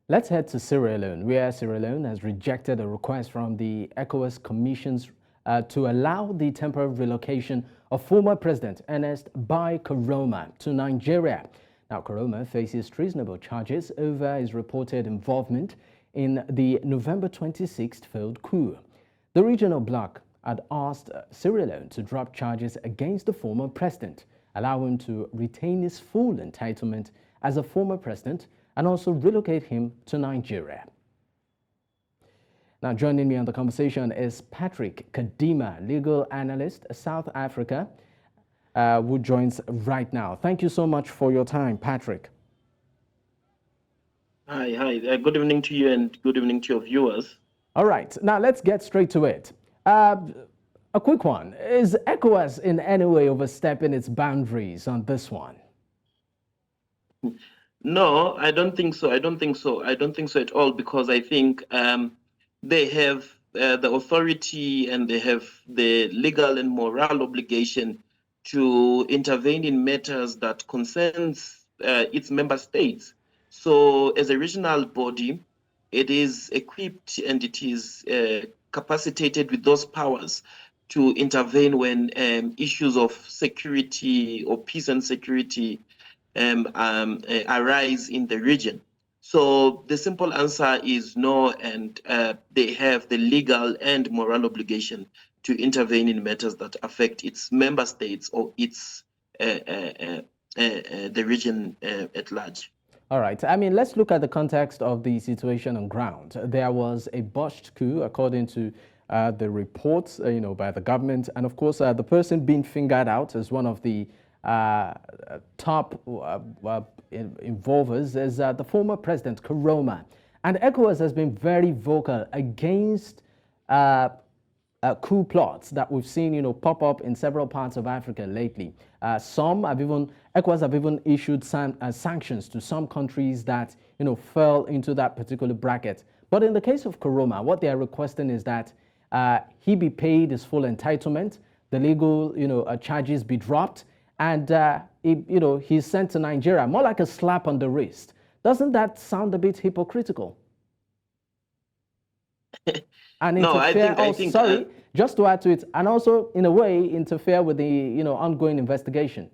Let's head to Sierra Leone, where Sierra Leone has rejected a request from the ECOWAS Commissions to allow the temporary relocation of former President Ernest Bai Koroma to Nigeria. Now, Koroma faces treasonable charges over his reported involvement in the November 26th failed coup. The regional bloc had asked Sierra Leone to drop charges against the former president, allow him to retain his full entitlement as a former president, and also relocate him to Nigeria. Now, joining me on the conversation is Patrick Kadima, legal analyst, South Africa, who joins right now. Thank you so much for your time, Patrick. Hi. Good evening to you and good evening to your viewers. All right. Now, let's get straight to it. A quick one. Is ECOWAS in any way overstepping its boundaries on this one? No, I don't think so. I don't think so at all, because I think they have the authority and they have the legal and moral obligation to intervene in matters that concerns its member states. So as a regional body, it is equipped and it is capacitated with those powers to intervene when issues of security or peace and security arise in the region. So the simple answer is no, and they have the legal and moral obligation to intervene in matters that affect its member states or its the region at large. All right. I mean, let's look at the context of the situation on ground. There was a botched coup, according to the reports, by the government, and of course, the person being fingered out as one of the top involvers is the former President Koroma. And ECOWAS has been very vocal against coup plots that we've seen, pop up in several parts of Africa lately. ECOWAS have even issued sanctions to some countries that, fell into that particular bracket. But in the case of Koroma, what they are requesting is that he be paid his full entitlement, the legal, charges be dropped, and he's sent to Nigeria, more like a slap on the wrist. Doesn't that sound a bit hypocritical? And no, I think just to add to it, and also in a way interfere with the ongoing investigation.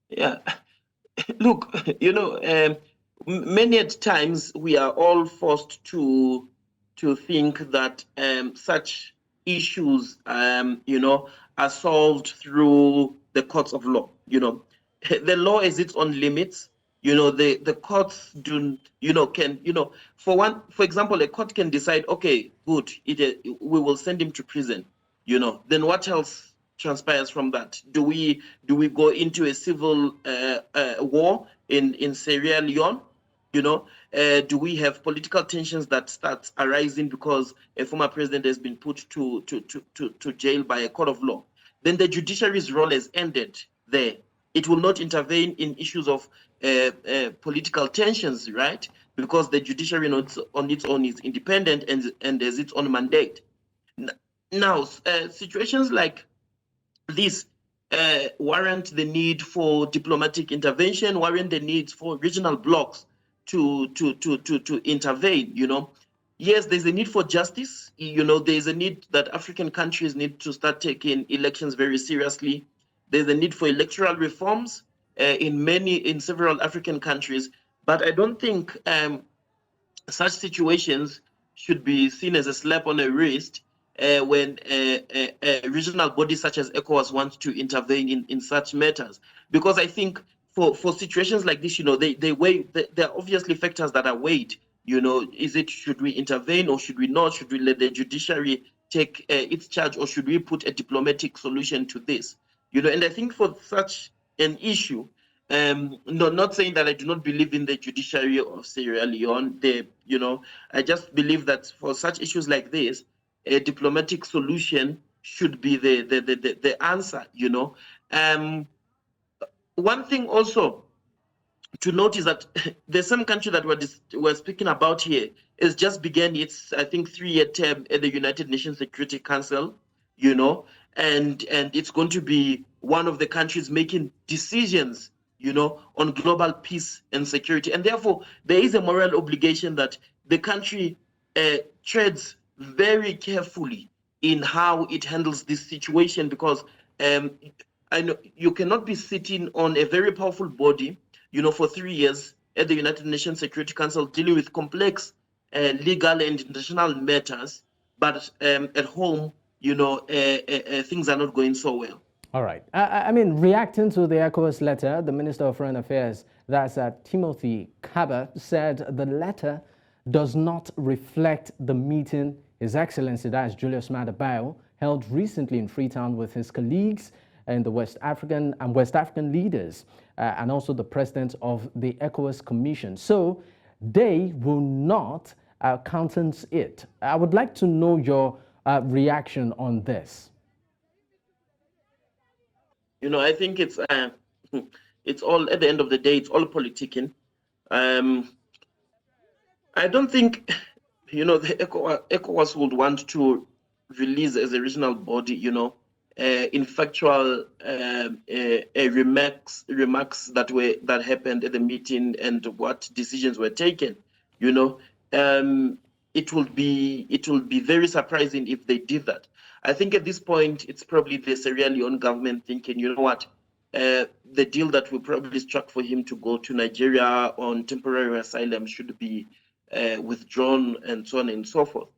Yeah, look, many times we are all forced to think that such issues, are solved through the courts of law. The law has its own limits. The courts for example, a court can decide, okay, good, we will send him to prison. Then what else transpires from that? Do we go into a civil war in Sierra Leone? Do we have political tensions that start arising because a former president has been put to jail by a court of law? Then the judiciary's role has ended there. It will not intervene in issues of political tensions, right? Because the judiciary on its own is independent and has its own mandate. Now, situations like this warrant the need for diplomatic intervention, warrant the need for regional blocs to intervene. Yes, there's a need for justice. There's a need that African countries need to start taking elections very seriously. There's a need for electoral reforms in several African countries. But I don't think such situations should be seen as a slap on the wrist when regional bodies such as ECOWAS want to intervene in such matters. Because I think for situations like this, there are obviously factors that are weighed. Should we intervene or should we not? Should we let the judiciary take its charge, or should we put a diplomatic solution to this? And I think for such an issue, not saying that I do not believe in the judiciary of Sierra Leone. I just believe that for such issues like this, a diplomatic solution should be the answer. One thing also to note is that the same country that we're speaking about here has just began its, I think, 3-year term at the United Nations Security Council, and it's going to be one of the countries making decisions, on global peace and security. And therefore, there is a moral obligation that the country treads very carefully in how it handles this situation, because I know you cannot be sitting on a very powerful body, for 3 years at the United Nations Security Council dealing with complex legal and international matters, but at home, things are not going so well. All right. I mean, reacting to the ECOWAS letter, the Minister of Foreign Affairs, that's Timothy Kaba, said the letter does not reflect the meeting His Excellency, that's Julius Maada Bio, held recently in Freetown with his colleagues and the West African leaders, and also the president of the ECOWAS Commission. So they will not countenance it. I would like to know your reaction on this. I think it's all, at the end of the day, it's all politicking. I don't think, the ECOWAS would want to release as a regional body, in factual remarks that happened at the meeting and what decisions were taken. It will be very surprising if they did that. I think at this point, it's probably the Sierra Leone government thinking, you know what, the deal that we probably struck for him to go to Nigeria on temporary asylum should be withdrawn, and so on and so forth.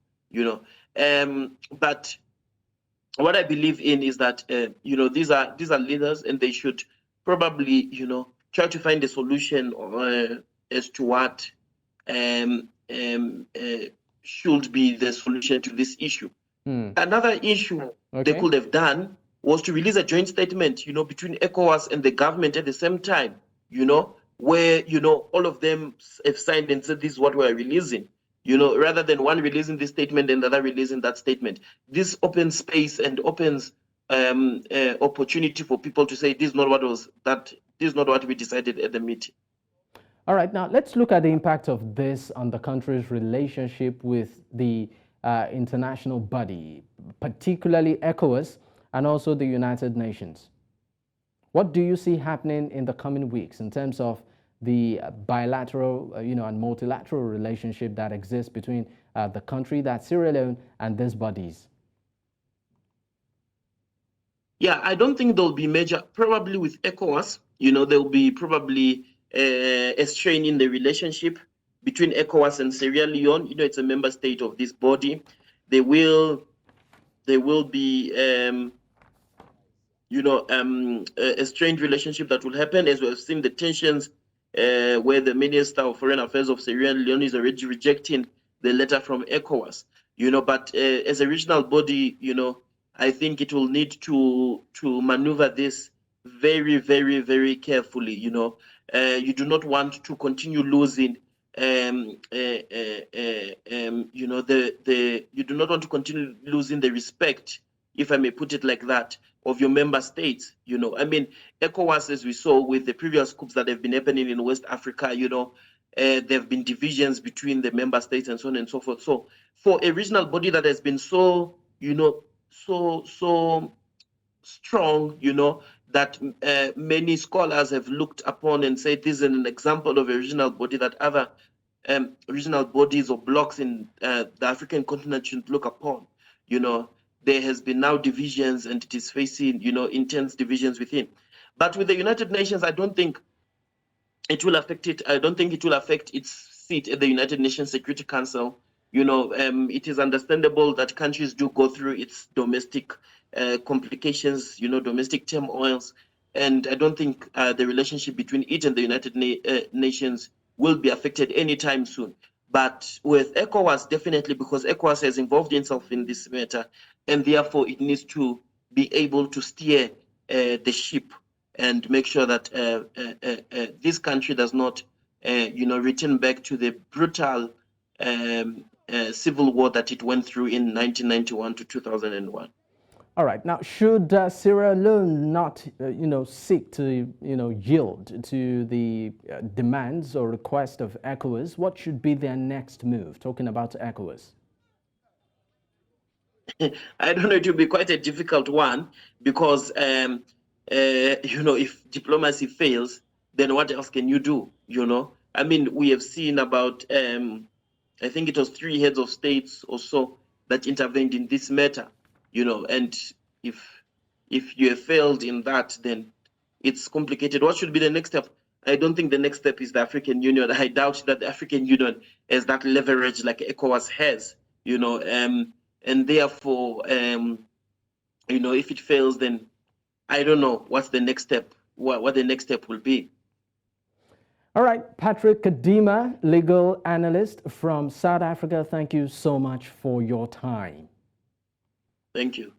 But what I believe in is that these are leaders, and they should probably try to find a solution as to what should be the solution to this issue. Another issue they could have done was to release a joint statement, between ECOWAS and the government at the same time, where, all of them have signed and said this is what we're releasing, rather than one releasing this statement and the other releasing that statement. This opens space and opens opportunity for people to say this is not what we decided at the meeting. All right, now let's look at the impact of this on the country's relationship with the international body, particularly ECOWAS and also the United Nations. What do you see happening in the coming weeks in terms of the bilateral, and multilateral relationship that exists between the country, that's Sierra Leone, and these bodies? Yeah, I don't think there'll be major, probably with ECOWAS, there'll be probably a strain in the relationship between ECOWAS and Sierra Leone. It's a member state of this body. There will be a strained relationship that will happen, as we have seen the tensions where the Minister of Foreign Affairs of Sierra Leone is already rejecting the letter from ECOWAS. But as a regional body, I think it will need to maneuver this very, very, very carefully. You do not want to continue losing. You do not want to continue losing the respect, if I may put it like that, of your member states. ECOWAS, as we saw with the previous coups that have been happening in West Africa, there have been divisions between the member states and so on and so forth. So for a regional body that has been so strong, that many scholars have looked upon and said this is an example of a regional body that other regional bodies or blocs in the African continent should look upon. There has been now divisions, and it is facing, intense divisions within. But with the United Nations, I don't think it will affect it. I don't think it will affect its seat at the United Nations Security Council. It is understandable that countries do go through its domestic complications, domestic turmoils, and I don't think the relationship between it and the United Nations will be affected anytime soon. But with ECOWAS, definitely, because ECOWAS has involved itself in this matter, and therefore it needs to be able to steer the ship and make sure that this country does not, return back to the brutal civil war that it went through in 1991 to 2001. All right. Now, should Sierra Leone not, seek to, yield to the demands or request of ECOWAS? What should be their next move? Talking about ECOWAS. I don't know. It will be quite a difficult one because, if diplomacy fails, then what else can you do? I mean, we have seen about, I think it was 3 heads of states or so that intervened in this matter, and if you have failed in that, then it's complicated. What should be the next step? I don't think the next step is the African Union. I doubt that the African Union has that leverage like ECOWAS has, and therefore, if it fails, then I don't know what's the next step, what the next step will be. All right, Patrick Kadima, legal analyst from South Africa, thank you so much for your time. Thank you.